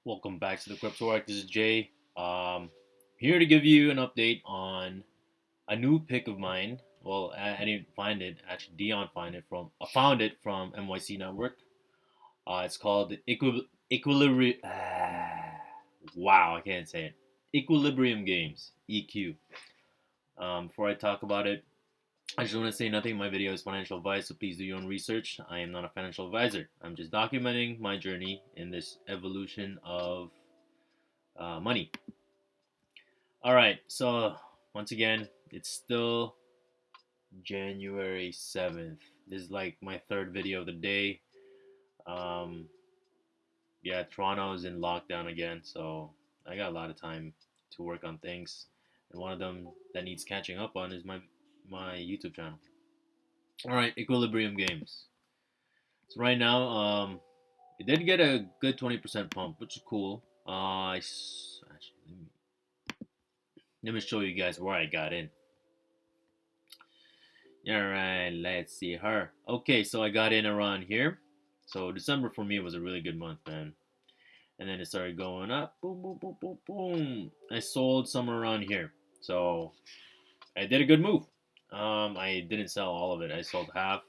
Welcome back to the Crypto Arc. This is Jay. Here to give you an update on a new pick of mine. Well, I didn't find it. Actually, Dion found it from NYC Network. It's called the Equilibrium. Wow, I can't say it. Equilibrium Games (EQ). Before I talk about it, I just want to say nothing in my video is financial advice, so please do your own research. I am not a financial advisor. I'm just documenting my journey in this evolution of money. All right, so once again, it's still January 7th. This is like my third video of the day. Um, yeah, Toronto is in lockdown again, so I got a lot of time to work on things. And one of them that needs catching up on is my YouTube channel. All right, Equilibrium Games. So right now, it did get a good 20% pump, which is cool. Actually, let me show you guys where I got in. Alright, let's see her. Okay, so I got in around here. So December for me was a really good month, man. And then it started going up. Boom, boom, boom, boom, boom. I sold somewhere around here. So I did a good move. I didn't sell all of it. I sold half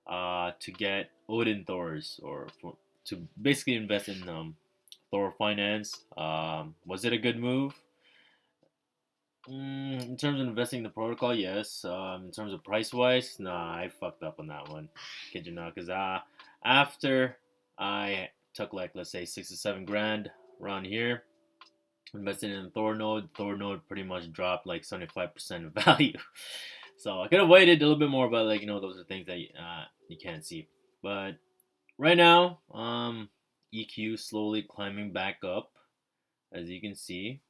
to get Odin Thors to basically invest in Thor Finance. Was it a good move? In terms of investing in the protocol, yes. In terms of price wise, nah, I fucked up on that one. Kid you not, because after I took like let's say 6 to 7 grand around here, invested in Thor node pretty much dropped like 75% of value. So I could have waited a little bit more, but like those are things that you can't see. But right now, EQ slowly climbing back up, as you can see.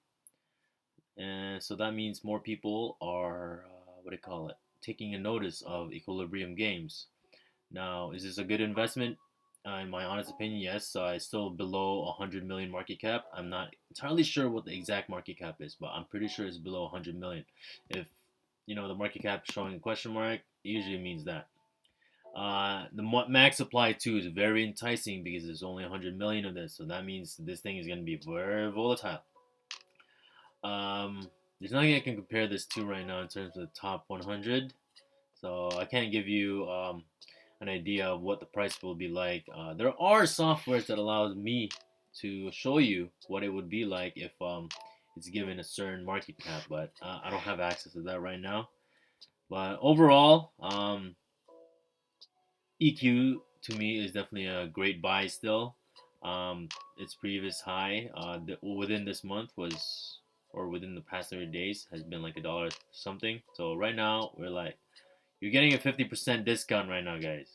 And so that means more people are, what do you call it, taking a notice of Equilibrium Games. Now, is this a good investment? In my honest opinion, yes. It's still below 100 million market cap. I'm not entirely sure what the exact market cap is, but I'm pretty sure it's below 100 million. If the market cap showing a question mark, it usually means that. The max supply too is very enticing because there's only 100 million of this, so that means this thing is going to be very volatile. There's nothing I can compare this to right now in terms of the top 100, so I can't give you an idea of what the price will be like. There are softwares that allows me to show you what it would be like if it's given a certain market cap, but I don't have access to that right now. But overall, EQ to me is definitely a great buy still. Its previous high within this month was, or within the past 30 days, has been like $1 something. So right now we're like, you're getting a 50% discount right now, guys.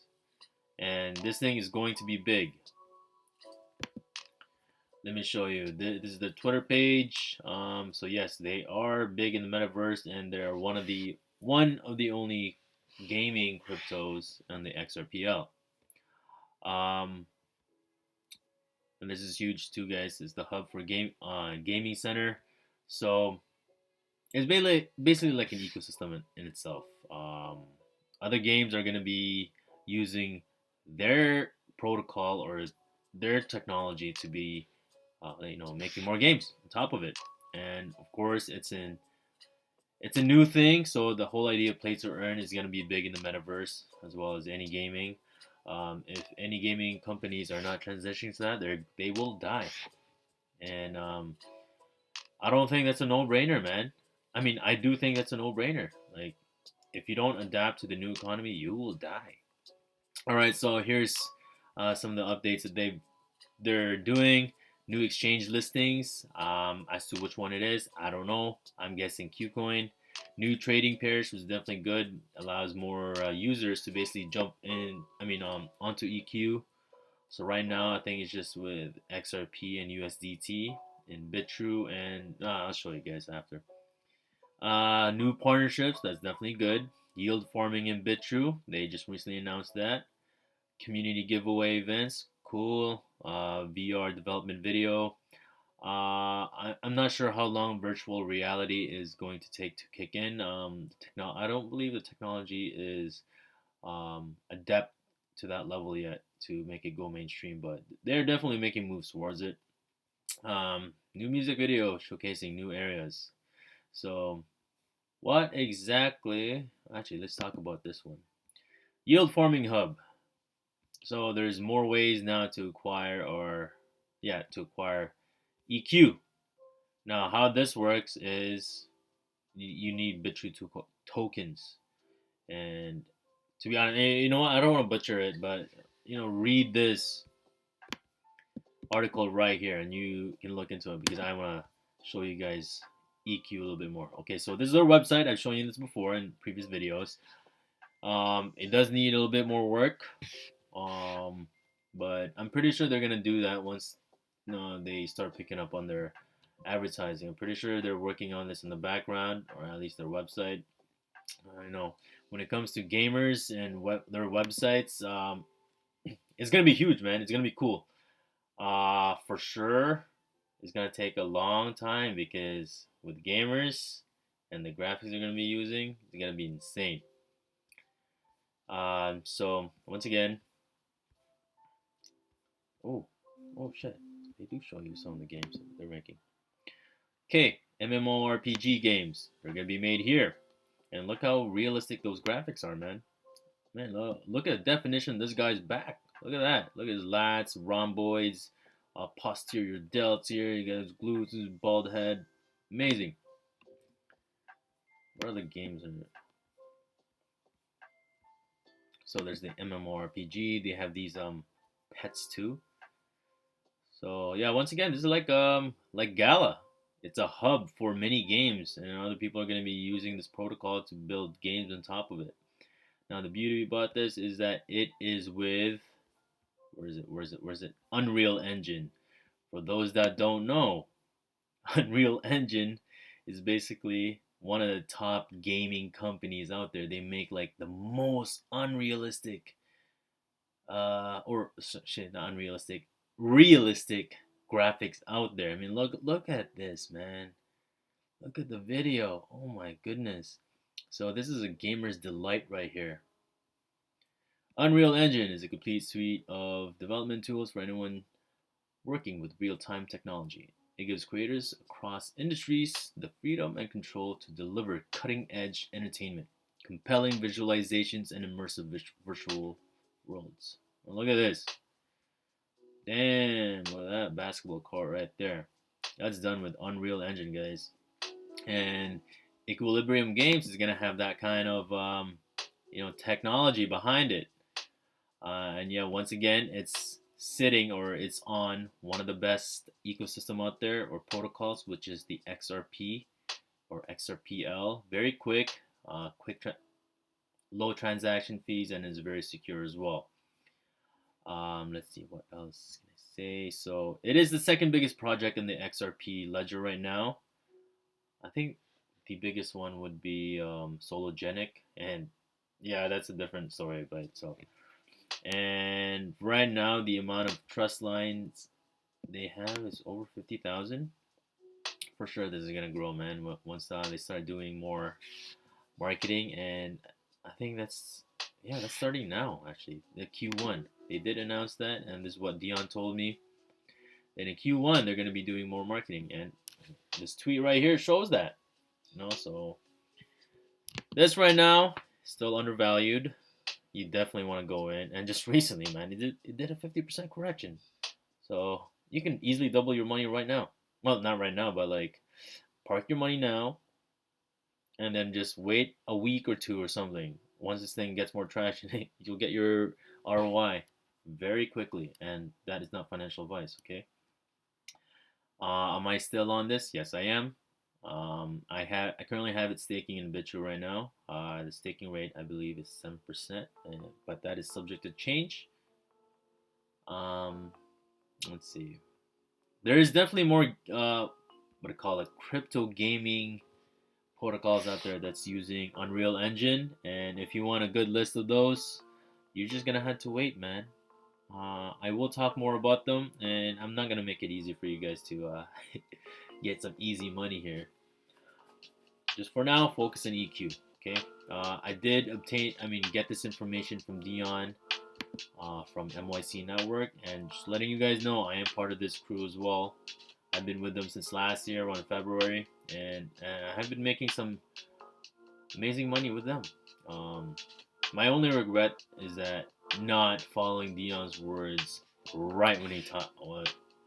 And this thing is going to be big. Let me show you. This is the Twitter page. So yes, they are big in the metaverse, and they're one of the only gaming cryptos on the XRPL. And this is huge too, guys. It's the hub for gaming center. So it's basically like an ecosystem in itself. Other games are gonna be using their protocol or their technology to be, making more games on top of it. And of course, it's a new thing, so the whole idea of play to earn is gonna be big in the metaverse as well as any gaming. If any gaming companies are not transitioning to that, they will die. And I don't think that's a no-brainer, man. I mean, I do think that's a no-brainer. Like, if you don't adapt to the new economy, you will die. All right, so here's some of the updates that they're doing. New exchange listings. As to which one it is, I don't know. I'm guessing KuCoin. New trading pairs was definitely good. Allows more users to basically jump in. Onto EQ. So right now, I think it's just with XRP and USDT and Bitrue, and I'll show you guys after. New partnerships. That's definitely good. Yield farming in Bitrue. They just recently announced that. Community giveaway events. Cool. VR development video. I'm not sure how long virtual reality is going to take to kick in. I don't believe the technology is adept to that level yet to make it go mainstream, but they're definitely making moves towards it. New music video showcasing new areas. So, what exactly? Actually, let's talk about this one. Yield farming hub. So there's more ways now to acquire EQ. Now, how this works is you need Bitrue tokens, and to be honest, you know what? I don't want to butcher it, but read this article right here, and you can look into it because I want to show you guys EQ a little bit more. Okay, so this is our website. I've shown you this before in previous videos. It does need a little bit more work, but I'm pretty sure they're gonna do that once they start picking up on their advertising. I'm pretty sure they're working on this in the background, or at least their website. I know when it comes to gamers and their websites, it's gonna be huge, man. It's gonna be cool. For sure, it's gonna take a long time because with gamers and the graphics they're gonna be using, it's gonna be insane. So once again, oh shit, they do show you some of the games they're ranking. Okay, MMORPG games, they're gonna be made here, and look how realistic those graphics are, man. Man, look at the definition of this guy's back. Look at that. Look at his lats, rhomboids, posterior delts here. You got his glutes, his bald head. Amazing. What other games are there? So there's the MMORPG. They have these pets too. So yeah, once again, this is like Gala. It's a hub for many games, and other people are going to be using this protocol to build games on top of it. Now the beauty about this is that it is with where is it? Unreal Engine. For those that don't know, Unreal Engine is basically one of the top gaming companies out there. They make like the most unrealistic not unrealistic, realistic graphics out there. I mean, look at this, man. Look at the video. Oh my goodness. So this is a gamer's delight right here. Unreal Engine is a complete suite of development tools for anyone working with real-time technology. It gives creators across industries the freedom and control to deliver cutting-edge entertainment, compelling visualizations, and immersive virtual worlds. Well, look at this. Damn, look at that basketball court right there. That's done with Unreal Engine, guys. And Equilibrium Games is gonna have that kind of technology behind it. And yeah, once again, it's on one of the best ecosystem out there or protocols, which is the XRP or XRPL. Very quick, low transaction fees, and is very secure as well. Let's see what else can I say. So it is the second biggest project in the XRP ledger right now. I think the biggest one would be Sologenic, and yeah, that's a different story by itself. And right now, the amount of trust lines they have is over 50,000. For sure, this is gonna grow, man. Once they start doing more marketing, and I think that's starting now. Actually, the Q1 they did announce that, and this is what Dion told me. And in Q1, they're gonna be doing more marketing, and this tweet right here shows that. So this right now still undervalued. You definitely want to go in, and just recently, man, it did a 50% correction, so you can easily double your money right now. Well, not right now, but like park your money now, and then just wait a week or two or something. Once this thing gets more traction, you'll get your ROI very quickly, and that is not financial advice. Okay. Am I still on this? Yes, I am. I currently have it staking in Bitrue right now. The staking rate I believe is 7%, but that is subject to change. Let's see. There is definitely more what I call it, crypto gaming protocols out there that's using Unreal Engine, and if you want a good list of those, you're just gonna have to wait, man. I will talk more about them, and I'm not gonna make it easy for you guys to get some easy money here. Just for now, focus on EQ. Okay. I did get this information from Dion, from MYC Network, and just letting you guys know I am part of this crew as well. I've been with them since last year, around February, and I've been making some amazing money with them. Um, my only regret is that not following Dion's words right when he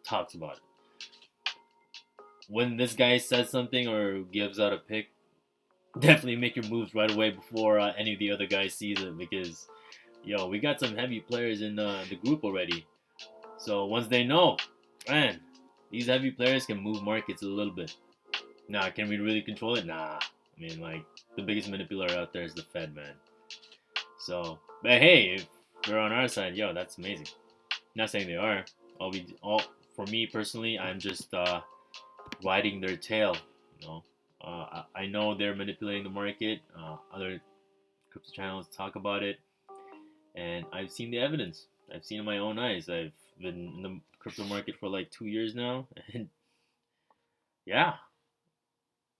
talks about it. When this guy says something or gives out a pick, definitely make your moves right away before any of the other guys sees it, because yo, we got some heavy players in the group already. So once they know, man, these heavy players can move markets a little bit. Nah, can we really control it? Nah. I mean, like, the biggest manipulator out there is the Fed, man. So, but hey, if they're on our side, yo, that's amazing. Not saying they are. All for me personally, I'm just riding their tail. You know, I know they're manipulating the market. Other crypto channels talk about it, and I've seen the evidence. I've seen it in my own eyes. I've been in the crypto market for like 2 years now, and yeah,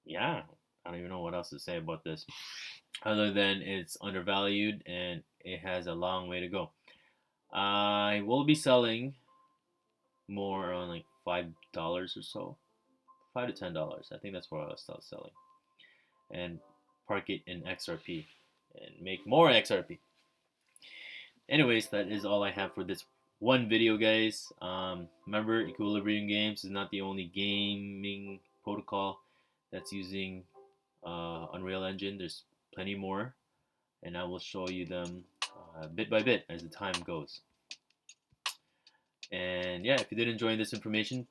yeah. I don't even know what else to say about this, other than it's undervalued and it has a long way to go. I will be selling more on like $5 or so, $5 to $10. I think that's where I'll start selling, and park it in XRP and make more XRP. Anyways, that is all I have for this one video, guys. Remember, Equilibrium Games is not the only gaming protocol that's using Unreal Engine. There's plenty more, and I will show you them bit by bit as the time goes. And yeah, if you did enjoy this information,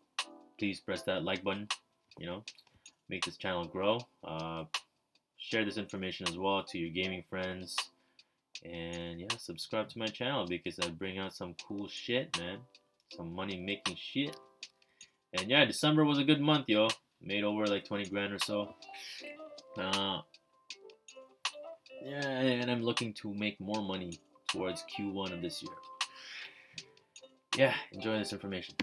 please press that like button. You know, make this channel grow. Share this information as well to your gaming friends. And yeah, subscribe to my channel because I bring out some cool shit, man. Some money making shit. And yeah, December was a good month, yo. Made over like 20 grand or so. Yeah, and I'm looking to make more money towards Q1 of this year. Yeah, enjoy this information.